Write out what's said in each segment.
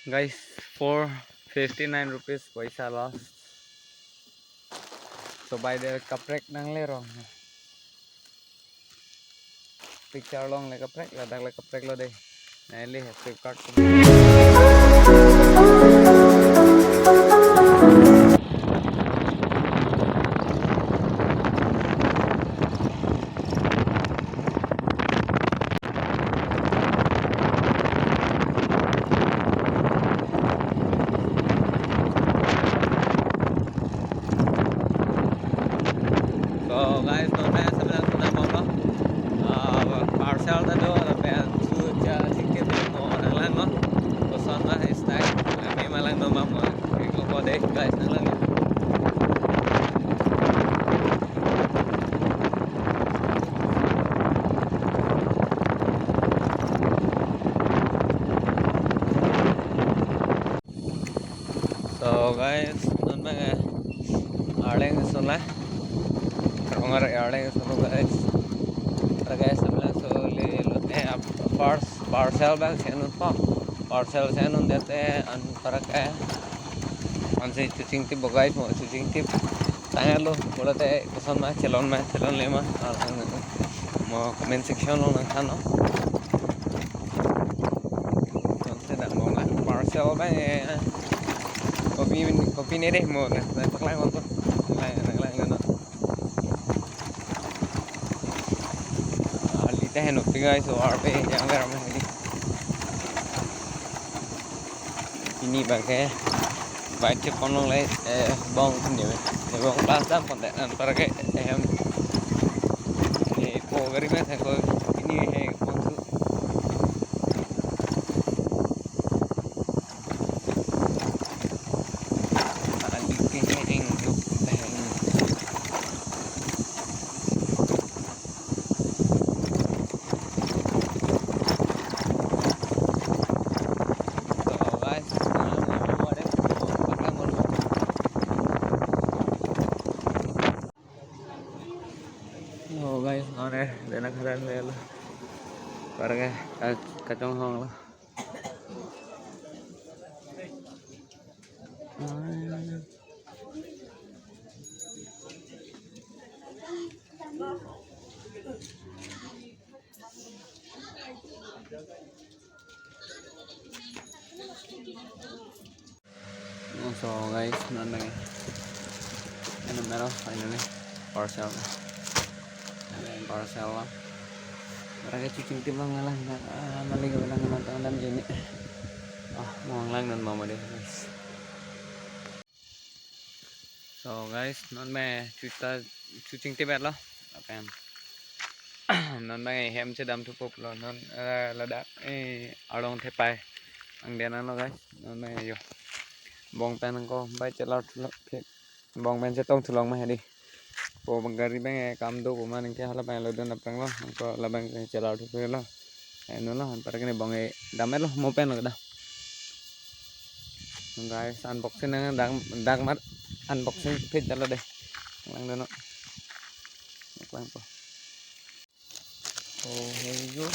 Guys, for 59 rupees paisa lost. So buy the kaprek nangkele rong. Picture long le kaprek, ladak le kaprek lo deh. Nah, ini Flipkart. So guys, nonya sebenarnya sudah ngomong parcel tadi tapi sudah sedikit mau nanglang no, pesan lah style. Kami malang nomam mau ikut kode guys nanglang. So guys, nonya arleng sulah, kerungar arleng sulah guys. Guys, sebenarnya solely parcel bang saya nunpa parcel saya nun dete antara kayak anse cucing tip guys mau cucing tip tanya lo boleh teh pesan mah celon lima mau comment section lo nang sana tidak mau lah parcel bang kopi ini deh mau nih paklang untuk lang teh no guys so RP yang ramai ini pakai baca konong lai bong ni bong plastik konten antara ke ko gari में है कोई ini है कौन सा आलू के हैं जो oh guys, none dena kharan mel parga kacang hong lah. So guys, none ini merah ini parcel lah. Mereka cucing tim lang ngalang maligaw lang naman ang alam dyan mau lang nun mama deh guys. So guys, non me cucing tim lah apa yang non me hem se dam thupuk lo non ladak along thepai ang dia lo guys non me yo bong pen ko bay chelot bong pen se tong thulong ma đi po bangari bang kam do ko man ke hala bang lo don apang lo ko la bang chelot thu lo eno lo para ke bong damet lo mo pen lo da guys unboxing nang dang mat unboxing phết chalo đây lang do no lang po oh hey yo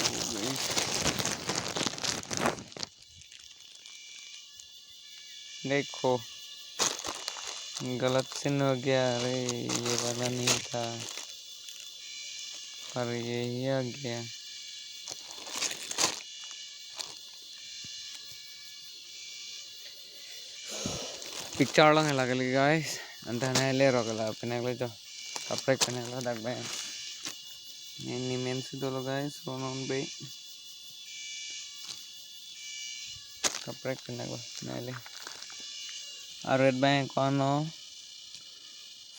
देखो गलत से हो गया अरे ये वाला नहीं था और यही आ गया picture lang lagi guys antara nele rogala penaglo jo kaprek penaglo dak ba ini men dulu guys konon be kaprek penaglo nele red bank kono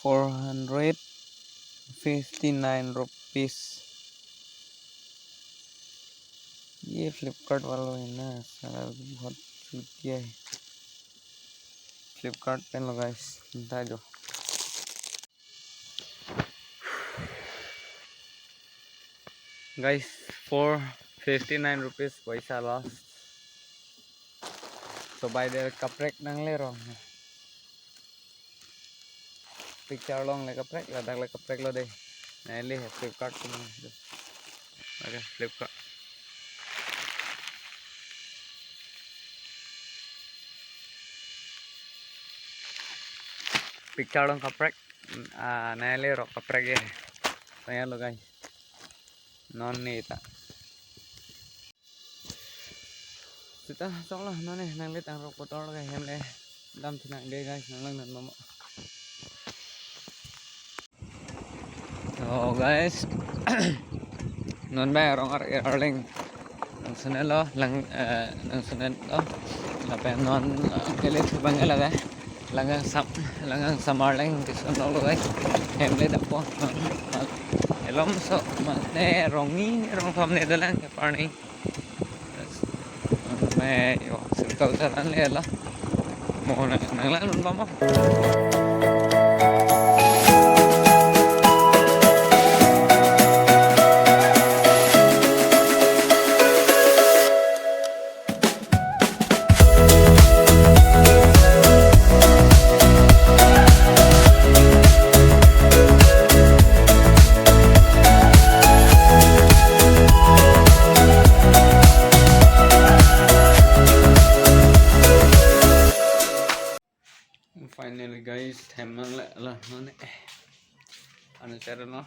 459 rupees ये फ्लिपकार्ट वालों है ना सारा बहुत चूतिया है फ्लिपकार्ट पेन लो गाइस बता जो guys 459 rupees paisa lost. So buy the kaprek nangkele rong picture long le kaprek ladak le kaprek lo deh. Nah ini Flipkart semua oke Flipkart picture Longkaprek Nangkele Kaprek ya. Saya lo guys. Non nih tak. Kita soalnya non nih nang lihat ang kotor guys em le. Dam tenang deh guys nang lang nan mama. Oh guys. Non ba rong arling. Nang sunan lo lang nang sunan lo. Lapen non kelit bangal guys. Langang samarling kisan lo guys. Em le dapo. Elom so ne rongi rong thom ne dalang ke parni. May yo sirkal taran le la. Mo nang lan nun mama. Finally guys, teman lah mana anu cara no.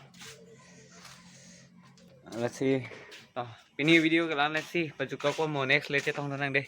Let's see. Ini video kelan let's see. Baju kau mau next lecet tong tenang deh.